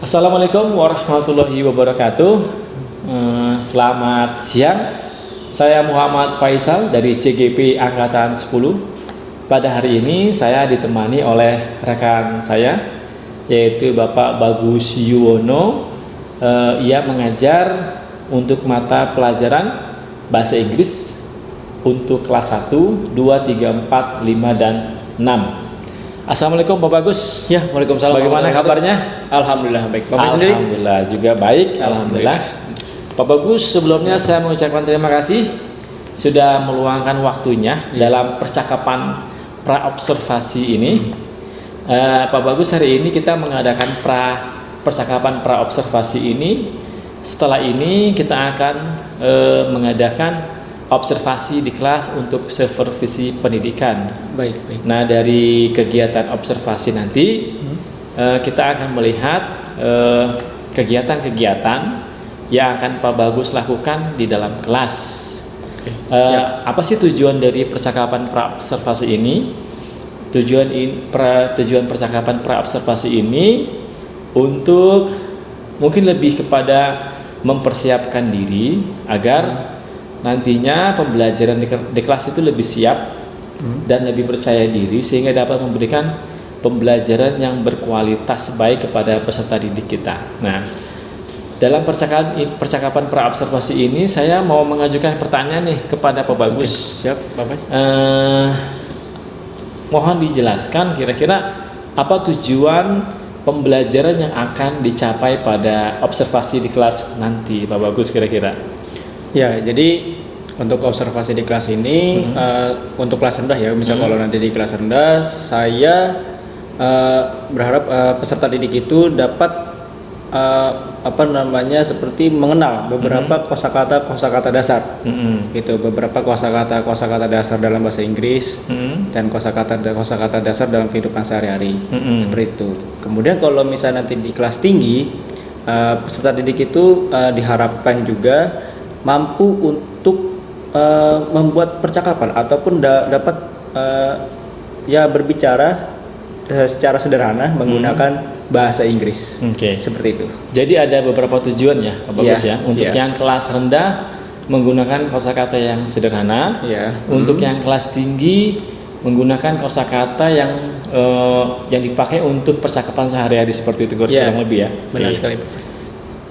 Assalamualaikum warahmatullahi wabarakatuh. Selamat siang. Saya Muhammad Faisal dari CGP Angkatan 10. Pada hari ini saya ditemani oleh rekan saya, yaitu Bapak Bagus Yuwono. Ia mengajar untuk mata pelajaran Bahasa Inggris untuk kelas 1, 2, 3, 4, 5, dan 6. Assalamualaikum Pak Bagus. Ya, waalaikumsalam. Bagaimana kabarnya? Alhamdulillah baik. Bapak sendiri? Alhamdulillah juga baik. Alhamdulillah. Pak Bagus, sebelumnya saya mengucapkan terima kasih sudah meluangkan waktunya dalam percakapan pra-observasi ini. Pak Bagus, hari ini kita mengadakan percakapan pra-observasi ini. Setelah ini kita akan mengadakan observasi di kelas untuk supervisi pendidikan. Baik. Nah, dari kegiatan observasi nanti kita akan melihat kegiatan-kegiatan yang akan Pak Bagus lakukan di dalam kelas. Apa sih tujuan dari percakapan pra-observasi ini? Tujuan percakapan pra-observasi ini untuk mungkin lebih kepada mempersiapkan diri agar nantinya pembelajaran di kelas itu lebih siap dan lebih percaya diri sehingga dapat memberikan pembelajaran yang berkualitas baik kepada peserta didik kita. Nah, dalam percakapan pra-observasi ini saya mau mengajukan pertanyaan nih kepada Pak Bagus. Siap, Bapak. Mohon dijelaskan kira-kira apa tujuan pembelajaran yang akan dicapai pada observasi di kelas nanti, Pak Bagus, kira-kira. Ya, jadi untuk observasi di kelas ini untuk kelas rendah ya, misal kalau nanti di kelas rendah saya berharap peserta didik itu dapat seperti mengenal beberapa kosakata dasar. Gitu, beberapa kosakata dasar dalam bahasa Inggris dan kosakata dasar dalam kehidupan sehari-hari. Seperti itu. Kemudian kalau misalnya nanti di kelas tinggi peserta didik itu diharapkan juga mampu untuk membuat percakapan ataupun dapat berbicara secara sederhana menggunakan bahasa Inggris. Seperti itu. Jadi ada beberapa tujuan ya, Pak Bagus ya. Untuk yang kelas rendah menggunakan kosakata yang sederhana. Untuk yang kelas tinggi menggunakan kosakata yang dipakai untuk percakapan sehari-hari seperti itu kurang lebih ya. Benar sekali.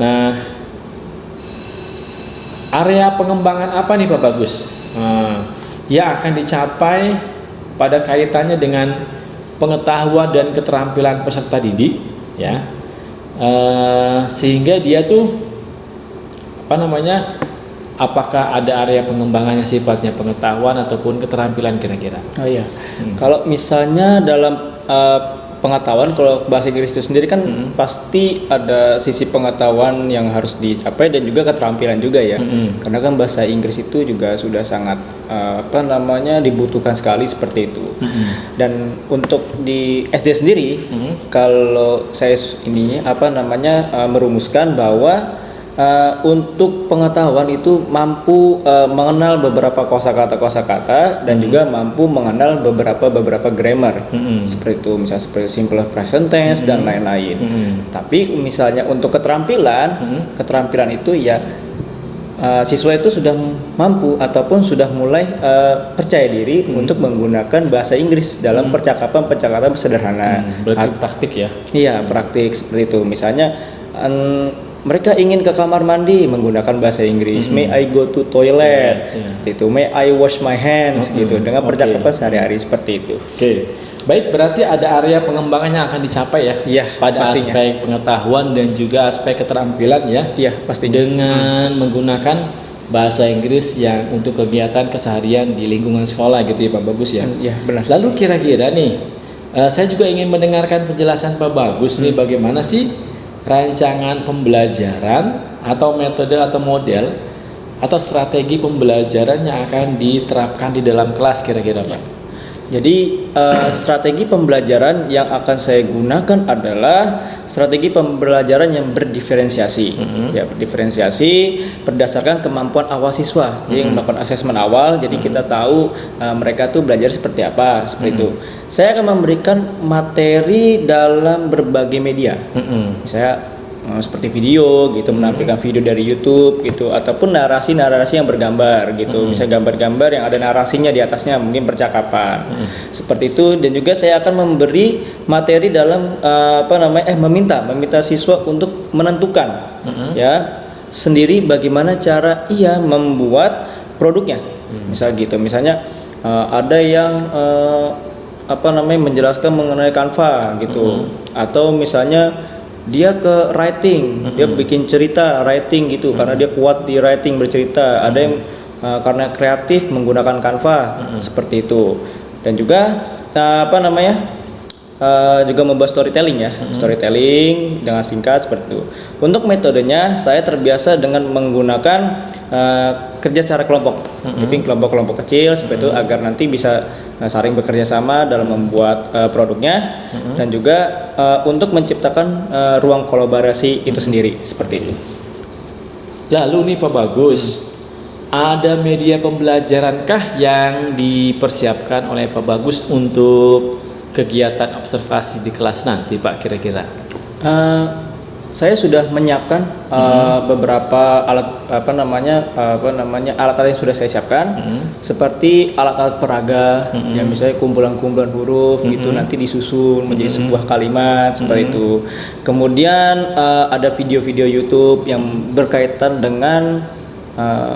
Nah, area pengembangan apa nih Pak Bagus yang akan dicapai pada kaitannya dengan pengetahuan dan keterampilan peserta didik ya, sehingga dia tuh apakah ada area pengembangannya sifatnya pengetahuan ataupun keterampilan kira-kira? Kalau misalnya dalam pengetahuan, kalau bahasa Inggris itu sendiri kan pasti ada sisi pengetahuan yang harus dicapai dan juga keterampilan juga ya. Karena kan bahasa Inggris itu juga sudah sangat dibutuhkan sekali seperti itu. Dan untuk di SD sendiri kalau saya merumuskan bahwa untuk pengetahuan itu mampu mengenal beberapa kosakata dan juga mampu mengenal beberapa grammar seperti itu, misalnya seperti simple present tense dan lain-lain. Tapi misalnya untuk keterampilan itu ya siswa itu sudah mampu ataupun sudah mulai percaya diri untuk menggunakan bahasa Inggris dalam percakapan sederhana. Berarti praktik ya? Iya, praktik seperti itu. Misalnya mereka ingin ke kamar mandi menggunakan bahasa Inggris. May I go to toilet? Seperti itu. May I wash my hands? Gitu. Dengan percakapan sehari-hari seperti itu. Baik, berarti ada area pengembangannya akan dicapai ya? Pada pastinya. Aspek pengetahuan dan juga aspek keterampilan ya? Iya, pastinya. Dengan menggunakan bahasa Inggris yang untuk kegiatan keseharian di lingkungan sekolah gitu ya Pak Bagus ya? Iya, benar. Lalu kira-kira nih, saya juga ingin mendengarkan penjelasan Pak Bagus nih, bagaimana sih rancangan pembelajaran atau metode atau model atau strategi pembelajaran yang akan diterapkan di dalam kelas kira-kira Pak? Jadi strategi pembelajaran yang akan saya gunakan adalah strategi pembelajaran yang berdiferensiasi. Ya, berdiferensiasi berdasarkan kemampuan awal siswa. Jadi melakukan asesmen awal, jadi kita tahu mereka tuh belajar seperti apa, seperti itu. Saya akan memberikan materi dalam berbagai media. Misalnya seperti video gitu, menampilkan video dari YouTube gitu, ataupun narasi-narasi yang bergambar gitu, misalnya gambar-gambar yang ada narasinya di atasnya, mungkin percakapan seperti itu. Dan juga saya akan memberi materi dalam meminta siswa untuk menentukan ya sendiri bagaimana cara ia membuat produknya. Misal gitu, misalnya ada yang menjelaskan mengenai Canva gitu, atau misalnya dia ke writing, dia bikin cerita writing gitu, karena dia kuat di writing bercerita. Ada yang karena kreatif menggunakan Canva seperti itu. Dan juga juga membuat storytelling ya, storytelling dengan singkat seperti itu. Untuk metodenya saya terbiasa dengan menggunakan kerja secara kelompok, jadi kelompok-kelompok kecil seperti itu, agar nanti bisa saling bekerja sama dalam membuat produknya, dan juga untuk menciptakan ruang kolaborasi itu sendiri seperti itu. Lalu nih Pak Bagus, ada media pembelajarankah yang dipersiapkan oleh Pak Bagus untuk kegiatan observasi di kelas nanti Pak kira-kira? Saya sudah menyiapkan beberapa alat alat-alat yang sudah saya siapkan, seperti alat-alat peraga yang misalnya kumpulan-kumpulan huruf gitu, nanti disusun menjadi sebuah kalimat seperti itu. Kemudian ada video-video YouTube yang berkaitan dengan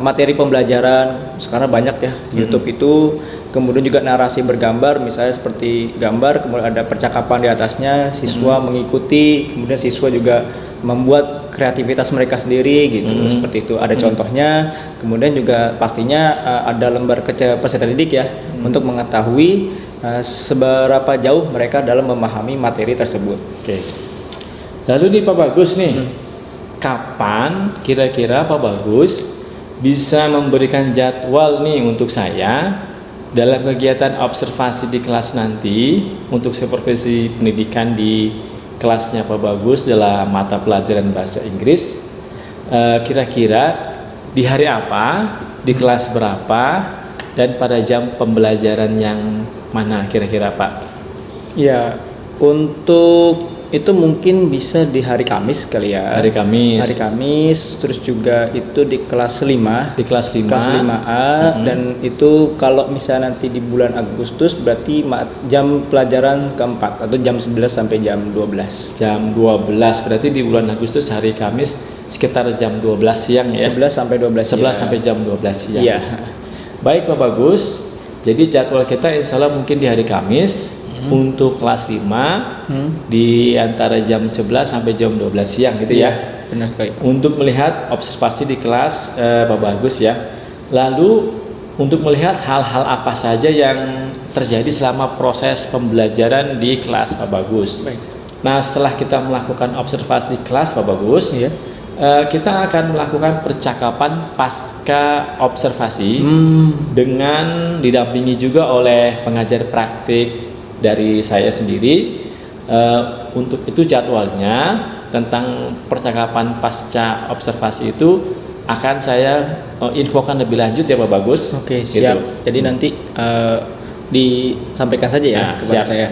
materi pembelajaran. Sekarang banyak ya di YouTube itu. Kemudian juga narasi bergambar, misalnya seperti gambar, kemudian ada percakapan di atasnya, siswa mengikuti, kemudian siswa juga membuat kreativitas mereka sendiri gitu, seperti itu. Ada contohnya, kemudian juga pastinya ada lembar peserta didik ya, untuk mengetahui seberapa jauh mereka dalam memahami materi tersebut. Oke. Lalu nih Pak Bagus nih, kapan kira-kira Pak Bagus bisa memberikan jadwal nih untuk saya dalam kegiatan observasi di kelas nanti untuk supervisi pendidikan di kelasnya Pak Bagus dalam mata pelajaran bahasa Inggris, kira-kira di hari apa, di kelas berapa, dan pada jam pembelajaran yang mana kira-kira Pak? Ya, untuk itu mungkin bisa di hari Kamis kali ya. Hari Kamis. Hari Kamis, terus juga itu di kelas 5. Di kelas 5. Kelas 5A, dan itu kalau misalnya nanti di bulan Agustus berarti jam pelajaran keempat atau jam 11 sampai jam 12. Jam 12, berarti di bulan Agustus hari Kamis sekitar jam 12 siang ya. 11 sampai 12 11 sampai jam 12 siang. Iya. Baik Pak Bagus. Jadi jadwal kita insya Allah mungkin di hari Kamis. Untuk kelas 5 di antara jam 11 sampai jam 12 siang gitu ya. Benar sekali. Untuk melihat observasi di kelas Pak Bagus ya. Lalu untuk melihat hal-hal apa saja yang terjadi selama proses pembelajaran di kelas Pak Bagus. Baik. Nah, setelah kita melakukan observasi kelas Pak Bagus, kita akan melakukan percakapan pasca observasi dengan didampingi juga oleh pengajar praktik dari saya sendiri. Untuk itu jadwalnya tentang percakapan pasca observasi itu akan saya infokan lebih lanjut ya Pak Bagus. Oke, siap. Gitu. Jadi nanti disampaikan saja ya kepada saya.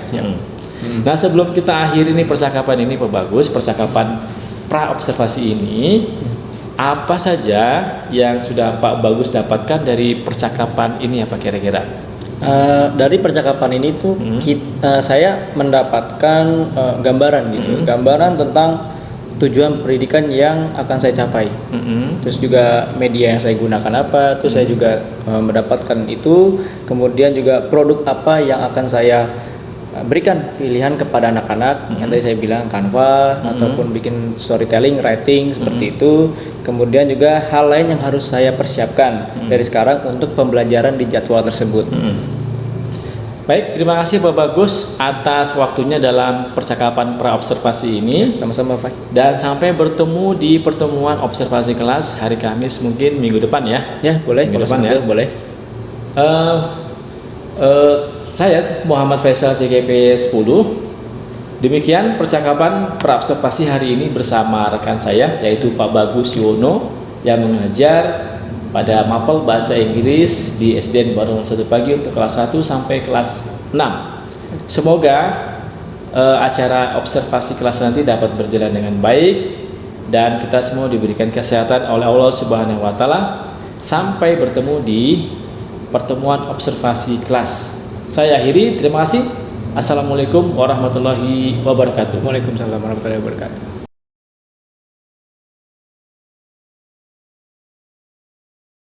Nah, sebelum kita akhiri nih percakapan ini Pak Bagus, percakapan pra observasi ini, apa saja yang sudah Pak Bagus dapatkan dari percakapan ini ya Pak kira-kira? Dari percakapan ini tuh saya mendapatkan gambaran gitu, gambaran tentang tujuan pendidikan yang akan saya capai. Terus juga media yang saya gunakan apa, terus saya juga mendapatkan itu. Kemudian juga produk apa yang akan saya berikan pilihan kepada anak-anak, yang tadi saya bilang Canva, ataupun bikin storytelling, writing seperti itu. Kemudian juga hal lain yang harus saya persiapkan dari sekarang untuk pembelajaran di jadwal tersebut. Baik, terima kasih Pak Bagus atas waktunya dalam percakapan pra-observasi ini. Sama-sama Pak. Dan sampai bertemu di pertemuan observasi kelas hari Kamis mungkin minggu depan ya. Ya boleh, minggu depan ya. Boleh. Saya Muhammad Faisal CGP 10. Demikian percakapan pra-observasi hari ini bersama rekan saya yaitu Pak Bagus Yuwono yang mengajar pada mapel bahasa Inggris di SDN Bandung 1 Pagi untuk kelas 1 sampai kelas 6. Semoga acara observasi kelas nanti dapat berjalan dengan baik dan kita semua diberikan kesehatan oleh Allah Subhanahu wa taala. Sampai bertemu di pertemuan observasi kelas. Saya akhiri, terima kasih. Assalamualaikum warahmatullahi wabarakatuh. Waalaikumsalam warahmatullahi wabarakatuh.